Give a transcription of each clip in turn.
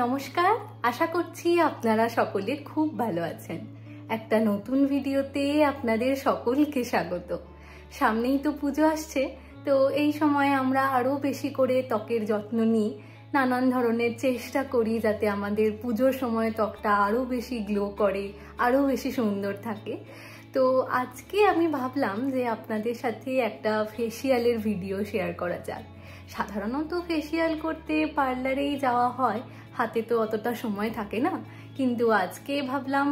নমস্কার, আশা করছি আপনারা সকলে খুব ভালো আছেন। একটা নতুন ভিডিওতে আপনাদের সকলকে স্বাগত। সামনেই তো পুজো আসছে, তো এই সময় আমরা আরও বেশি করে ত্বকের যত্ন নিই, নানান ধরনের চেষ্টা করি যাতে আমাদের পুজোর সময় ত্বকটা আরও বেশি গ্লো করে, আরও বেশি সুন্দর থাকে। তো আজকে আমি ভাবলাম যে আপনাদের সাথে একটা ফেসিয়ালের ভিডিও শেয়ার করা যাক। সাধারণত ফেসিয়াল করতে পার্লারেই যাওয়া হয়, হাতে তো অতটা সময় থাকে না, কিন্তু আজকে ভাবলাম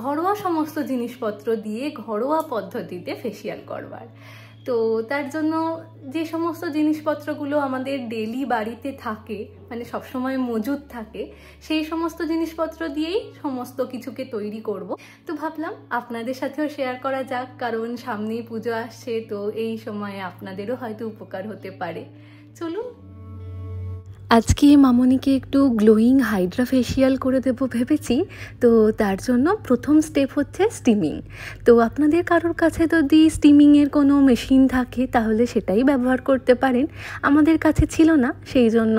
ঘরোয়া সমস্ত জিনিসপত্র দিয়ে ঘরোয়া পদ্ধতিতে ফেসিয়াল করবার। তো তার জন্য যে সমস্ত জিনিসপত্রগুলো আমাদের ডেলি বাড়িতে থাকে, মানে সবসময় মজুদ থাকে, সেই সমস্ত জিনিসপত্র দিয়েই সমস্ত কিছুকে তৈরি করব। তো ভাবলাম আপনাদের সাথেও শেয়ার করা যাক, কারণ সামনেই পুজো আসছে, তো এই সময়ে আপনাদেরও হয়তো উপকার হতে পারে। চলুন। আজকে মামনিকে একটু গ্লোয়িং হাইড্রা ফেসিয়াল করে দেব ভেবেছি। তো তার জন্য প্রথম স্টেপ হচ্ছে স্টিমিং। তো আপনাদের কারোর কাছে যদি স্টিমিংয়ের কোনো মেশিন থাকে তাহলে সেটাই ব্যবহার করতে পারেন। আমাদের কাছে ছিল না, সেই জন্য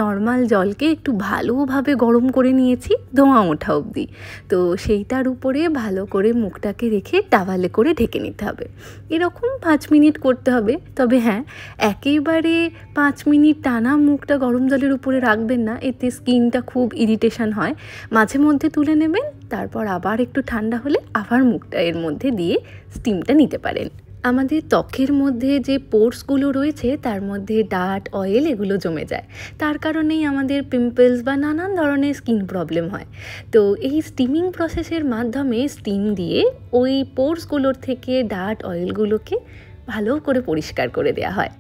নর্মাল জলকে একটু ভালোভাবে গরম করে নিয়েছি ধোঁয়া ওঠা অবধি। তো সেইটার উপরে ভালো করে মুখটাকে রেখে টাওয়ালে করে ঢেকে নিতে হবে। এরকম 5 মিনিট করতে হবে। তবে হ্যাঁ, একেবারে 5 মিনিট টানা মুখটা গরম জলের উপরে রাখবেন না, এতে স্কিনটা খুব ইরিটেশন হয়। মাঝে মধ্যে তুলে নেবেন, তারপর আবার একটু ঠান্ডা হলে আবার মুখটা এর মধ্যে দিয়ে স্টিমটা নিতে পারেন। আমাদের ত্বকের মধ্যে যে পোর্সগুলো রয়েছে তার মধ্যে ডার্ট, অয়েল এগুলো জমে যায়, তার কারণেই আমাদের পিম্পলস বা নানান ধরনের স্কিন প্রবলেম হয়। তো এই স্টিমিং প্রসেসের মাধ্যমে স্টিম দিয়ে ওই পোর্সগুলোর থেকে ডার্ট, অয়েলগুলোকে ভালো করে পরিষ্কার করে দেওয়া হয়।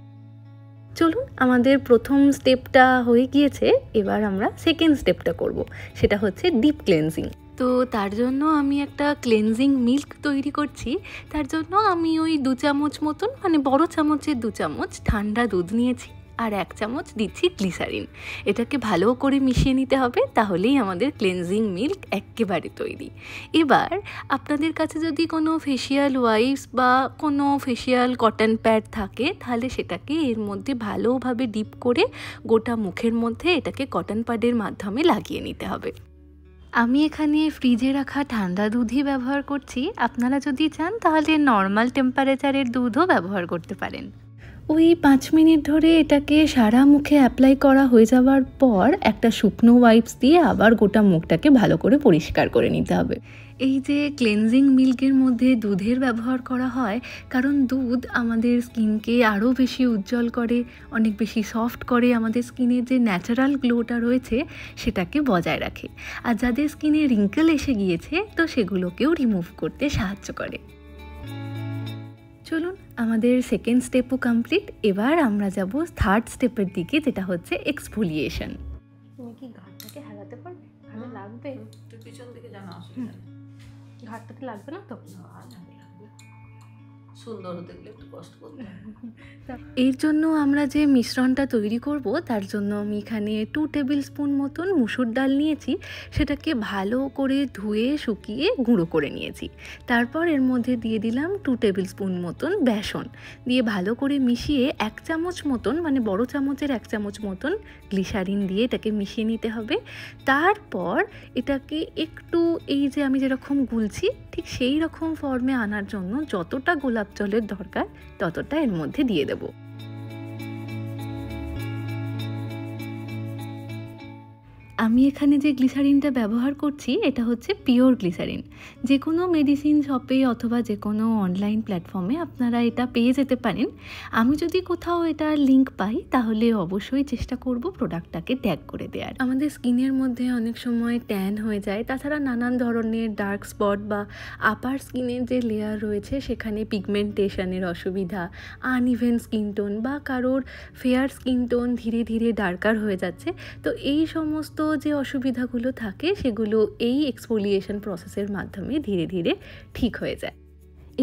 চলুন, আমাদের প্রথম স্টেপটা হয়ে গিয়েছে, এবার আমরা সেকেন্ড স্টেপটা করব। সেটা হচ্ছে ডিপ ক্লেনজিং। তো তার জন্য আমি একটা ক্লেনজিং মিল্ক তৈরি করছি। তার জন্য আমি ওই 2 চামচ মতন, মানে বড় চামচের 2 চামচ ঠান্ডা দুধ নিয়েছি, আর 1 চামচ দিচ্ছি গ্লিসারিন। এটাকে ভালো করে মিশিয়ে নিতে হবে, তাহলেই আমাদের ক্লেনজিং মিল্ক একেবারে তৈরি। এবার আপনাদের কাছে যদি কোনো ফেসিয়াল ওয়াইপস বা কোনো ফেসিয়াল কটন প্যাড থাকে, তাহলে সেটাকে এর মধ্যে ভালোভাবে ডিপ করে গোটা মুখের মধ্যে এটাকে কটন প্যাডের মাধ্যমে লাগিয়ে নিতে হবে। আমি এখানে ফ্রিজে রাখা ঠান্ডা দুধই ব্যবহার করছি। আপনারা যদি চান তাহলে নর্মাল টেম্পারেচারের দুধও ব্যবহার করতে পারেন। ওই 5 মিনিট ধরে এটাকে সারা মুখে অ্যাপ্লাই করা হয়ে যাওয়ার পর একটা শুকনো ওয়াইপস দিয়ে আবার গোটা মুখটাকে ভালো করে পরিষ্কার করে নিতে হবে। এই যে ক্লেনজিং মিল্কের মধ্যে দুধের ব্যবহার করা হয়, কারণ দুধ আমাদের স্কিনকে আরও বেশি উজ্জ্বল করে, অনেক বেশি সফট করে, আমাদের স্কিনের যে ন্যাচারাল গ্লোটা রয়েছে সেটাকে বজায় রাখে। আর যাদের স্কিনে রিঙ্কেল এসে গিয়েছে, তো সেগুলোকেও রিমুভ করতে সাহায্য করে। চলুন, আমাদের সেকেন্ড স্টেপও কমপ্লিট। এবার আমরা যাব থার্ড স্টেপের দিকে, যেটা হচ্ছে এক্সফোলিয়েশন। তুমি কি ঘাটটাকে হেলাতে পারবে? ভালো লাগবে? একটু পিছন দিকে জানা অসুবিধা নেই। ঘাটটাতে লাগবে না তো? সুন্দর হতে গেলে একটু কষ্ট করতে হবে। এর জন্য আমরা যে মিশ্রণটা তৈরি করব, তার জন্য আমি এখানে 2 টেবিল স্পুন মতন মুসুর ডাল নিয়েছি। সেটাকে ভালো করে ধুয়ে শুকিয়ে গুঁড়ো করে নিয়েছি। তারপর এর মধ্যে দিয়ে দিলাম 2 টেবিল স্পুন মতন বেসন, দিয়ে ভালো করে মিশিয়ে 1 চামচ মতন, মানে বড় চামচের 1 চামচ মতন গ্লিসারিন দিয়ে এটাকে মিশিয়ে নিতে হবে। তারপর এটাকে একটু, এই যে আমি যেরকম গুলছি ঠিক সেই রকম ফর্মে আনার জন্য যতটা গোলাপ জলের দরকার ততটা এর মধ্যে দিয়ে দেব। আমি এখানে যে গ্লিসারিনটা ব্যবহার করছি এটা হচ্ছে পিওর গ্লিসারিন। যে কোনো মেডিসিন শপে অথবা যে কোনো অনলাইন প্ল্যাটফর্মে আপনারা এটা পেয়ে যেতে পারেন। আমি যদি কোথাও এটার লিঙ্ক পাই তাহলে অবশ্যই চেষ্টা করব প্রোডাক্টটাকে ট্যাগ করে দেওয়ার। আমাদের স্কিনের মধ্যে অনেক সময় ট্যান হয়ে যায়, তাছাড়া নানান ধরনের ডার্ক স্পট বা আপার স্কিনের যে লেয়ার রয়েছে সেখানে পিগমেন্টেশনের অসুবিধা, আনইভেন স্কিন টোন বা কারোর ফেয়ার স্কিন টোন ধীরে ধীরে ডার্কার হয়ে যাচ্ছে। তো এই সমস্ত যে অসুবিধাগুলো থাকে সেগুলো এই এক্সফোলিয়েশন প্রসেসের মাধ্যমে ধীরে ধীরে ঠিক হয়ে যায়।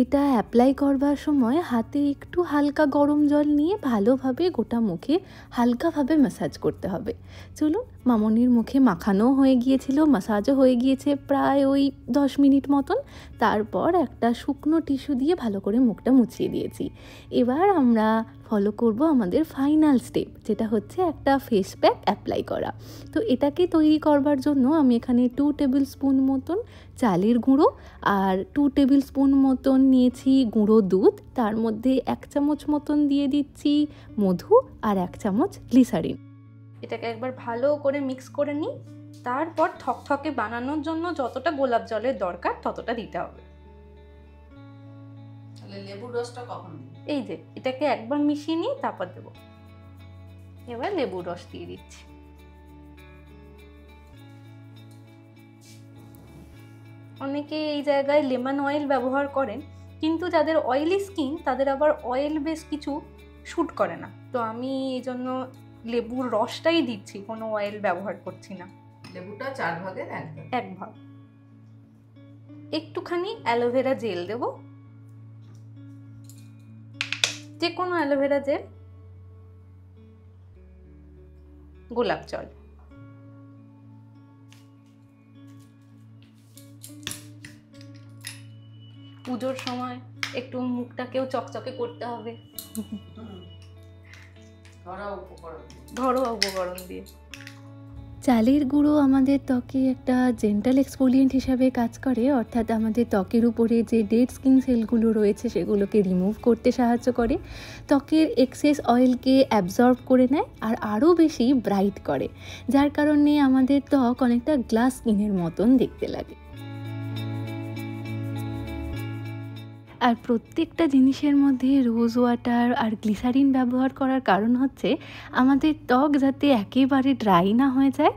এটা অ্যাপ্লাই করবার সময় হাতে একটু হালকা গরম জল নিয়ে ভালোভাবে গোটা মুখে হালকাভাবে ম্যাসাজ করতে হবে। চলুন মামনির মুখে মাখানো হয়ে গিয়েছিল, মাসাজও হয়ে গিয়েছে প্রায় ওই 10 মিনিট মতন। তারপর একটা শুকনো টিস্যু দিয়ে ভালো করে মুখটা মুছিয়ে দিয়েছি। এবার আমরা ফলো করব আমাদের ফাইনাল স্টেপ, যেটা হচ্ছে একটা ফেস প্যাক অ্যাপ্লাই করা। তো এটাকে তৈরি করবার জন্য আমি এখানে 2 টেবিল স্পুন মতন চালের গুঁড়ো আর 2 টেবিল স্পুন মতন নিয়েছি গুঁড়ো দুধ, তার মধ্যে 1 চামচ মতন দিয়ে দিচ্ছি মধু আর 1 চামচ গ্লিসারিন। এটাকে একবার ভালো করে মিক্স করে নিই। তারপর থকথকে বানানোর জন্য যতটা গোলাপ জলের দরকার ততটা দিতে হবে। তাহলে লেবুর রসটা কখন দিই? এই যে এটাকে একবার মিশিয়ে নিই, তারপর দেবো। এবার লেবুর রস দিয়ে দিচ্ছি। অনেকে এই জায়গায় লেমন অয়েল ব্যবহার করেন, কিন্তু যাদের অয়েলি স্কিন তাদের আবার অয়েল বেশ কিছু শ্যুট করে না। তো আমি এই জন্য লেবুর রসটাই দিচ্ছি, কোনো অয়েল ব্যবহার করছি না। লেবুটা 4 ভাগের 1 ভাগ। 1 ভাগ। একটুখানি অ্যালোভেরা জেল দেব, যে কোনো অ্যালোভেরা জেল, গোলাপ জল। পুজোর সময় একটু মুখটাকেও চকচকে করতে হবে, ঘরোয়া উপকরণ দিয়ে। চালের গুঁড়ো আমাদের ত্বকে একটা জেন্টাল এক্সফোলিয়েন্ট হিসাবে কাজ করে, অর্থাৎ আমাদের ত্বকের উপরে যে ডেড স্কিন সেলগুলো রয়েছে সেগুলোকে রিমুভ করতে সাহায্য করে, ত্বকের এক্সেস অয়েলকে অ্যাবজর্ব করে নেয় আর আরও বেশি ব্রাইট করে, যার কারণে আমাদের ত্বক অনেকটা গ্লাস স্কিনের মতন দেখতে লাগে। আর প্রত্যেকটা জিনিসের মধ্যে রোজ ওয়াটার আর গ্লিসারিন ব্যবহার করার কারণ হচ্ছে আমাদের ত্বক যাতে একেবারে ড্রাই না হয়ে যায়,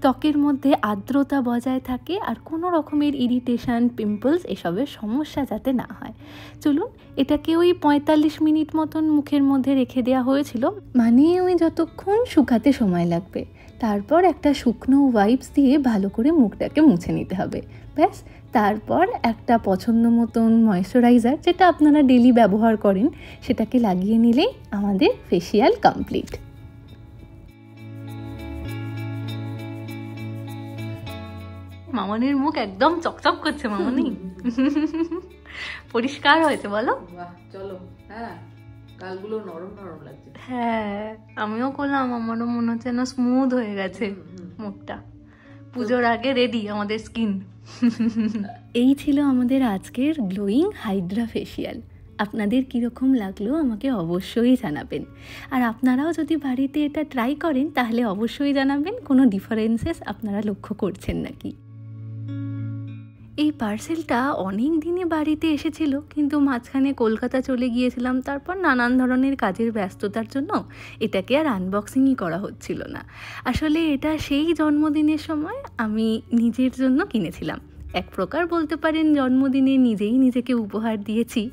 ত্বকের মধ্যে আর্দ্রতা বজায় থাকে আর কোনো রকমের ইরিটেশন, পিম্পলস এসবের সমস্যা যাতে না হয়। চলুন, এটাকে ওই 45 মিনিট মতন মুখের মধ্যে রেখে দেওয়া হয়েছিল, মানে ওই যতক্ষণ শুকাতে সময় লাগবে। তারপর একটা শুকনো ওয়াইপস দিয়ে ভালো করে মুখটাকে মুছে নিতে হবে, ব্যাস। তারপর একটা পছন্দ মতন ময়েশ্চারাইজার, যেটা আপনারা ডেলি ব্যবহার করেন, সেটাকে লাগিয়ে নিলেই আমাদের ফেসিয়াল কমপ্লিট। মামনির মুখ একদম চকচক করছে। মামনি পরিষ্কার হয়েছে বলো? বাহ, চলো। হ্যাঁ, গালগুলো নরম নরম লাগছে। হ্যাঁ, আমিও করলাম, আমারও মনে হচ্ছে না স্মুথ হয়ে গেছে মুখটা। পুজোর আগে রেডি আমাদের স্কিন। এই ছিল আমাদের আজকের গ্লোয়িং হাইড্রা ফেসিয়াল। আপনাদের কীরকম লাগলো আমাকে অবশ্যই জানাবেন, আর আপনারাও যদি বাড়িতে এটা ট্রাই করেন তাহলে অবশ্যই জানাবেন কোনো ডিফারেন্সেস আপনারা লক্ষ্য করছেন নাকি। এই পার্সেলটা অনেক দিনই বাড়িতে এসেছিল, কিন্তু মাঝখানে কলকাতা চলে গিয়েছিলাম, তারপর নানান ধরনের কাজের ব্যস্ততার জন্য এটাকে আর আনবক্সিংই করা হচ্ছিল না। আসলে এটা সেই জন্মদিনের সময় আমি নিজের জন্য কিনেছিলাম, এক প্রকার বলতে পারেন জন্মদিনে নিজেই নিজেকে উপহার দিয়েছি।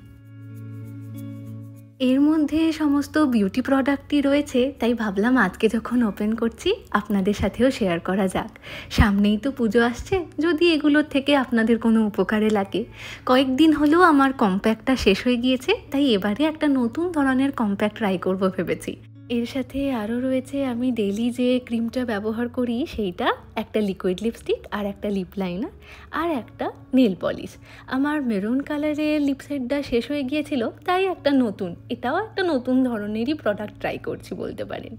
এর মধ্যে সমস্ত বিউটি প্রোডাক্টই রয়েছে, তাই ভাবলাম আজকে যখন ওপেন করছি আপনাদের সাথেও শেয়ার করা যাক। সামনেই তো পুজো আসছে, যদি এগুলোর থেকে আপনাদের কোনো উপকারে লাগে। কয়েকদিন হলেও আমার কম্প্যাক্টটা শেষ হয়ে গিয়েছে, তাই এবারে একটা নতুন ধরনের কম্প্যাক্ট ট্রাই করব ভেবেছি। এর সাথে আরও রয়েছে আমি ডেইলি যে ক্রিমটা ব্যবহার করি সেইটা, একটা লিকুইড লিপস্টিক আর একটা লিপ লাইনার আর একটা নেল পলিশ। আমার মেরুন কালারের লিপসেটটা শেষ হয়ে গিয়েছিল, তাই এটাও একটা নতুন ধরনেরই প্রোডাক্ট ট্রাই করছি বলতে পারেন।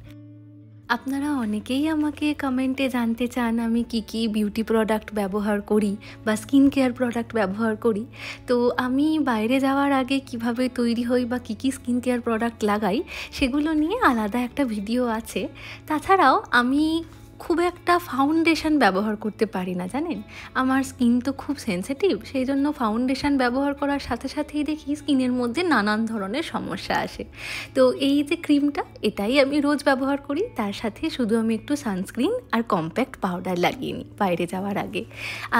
আপনারা অনেকেই আমাকে কমেন্টে জানতে চান আমি কি কি বিউটি প্রোডাক্ট ব্যবহার করি বা স্কিন কেয়ার প্রোডাক্ট ব্যবহার করি। তো আমি বাইরে যাওয়ার আগে কিভাবে তৈরি হই বা কি কি স্কিন কেয়ার প্রোডাক্ট লাগাই সেগুলো নিয়ে আলাদা একটা ভিডিও আছে। তাছাড়াও আমি খুব একটা ফাউন্ডেশন ব্যবহার করতে পারি না, জানেন। আমার স্কিন তো খুব সেন্সিটিভ, সেই জন্য ফাউন্ডেশন ব্যবহার করার সাথে সাথেই দেখি স্কিনের মধ্যে নানান ধরনের সমস্যা আসে। তো এই যে ক্রিমটা, এটাই আমি রোজ ব্যবহার করি, তার সাথে শুধু আমি একটু সানস্ক্রিন আর কম্প্যাক্ট পাউডার লাগিয়ে নিই বাইরে যাওয়ার আগে।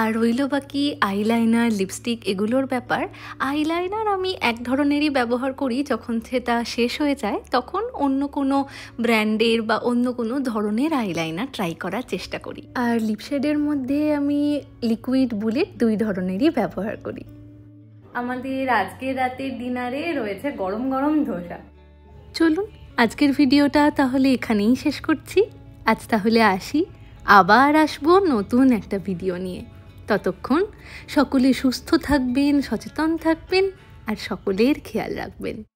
আর রইল বাকি আইলাইনার, লিপস্টিক এগুলোর ব্যাপার। আইলাইনার আমি এক ধরনেরই ব্যবহার করি, যখন সেটা শেষ হয়ে যায় তখন অন্য কোনো ব্র্যান্ডের বা অন্য কোনো ধরনের আইলাইনার ট্রাই করার চেষ্টা করি। আর লিপশেডের মধ্যে আমি লিকুইড, বুলেট 2 ধরনেরই ব্যবহার করি। আমাদের আজকের রাতের ডিনারে রয়েছে গরম গরম ধোসা। চলুন আজকের ভিডিওটা তাহলে এখানেই শেষ করছি। আজ তাহলে আসি, আবার আসবো নতুন একটা ভিডিও নিয়ে। ততক্ষণ সকলে সুস্থ থাকবেন, সচেতন থাকবেন আর সকলের খেয়াল রাখবেন।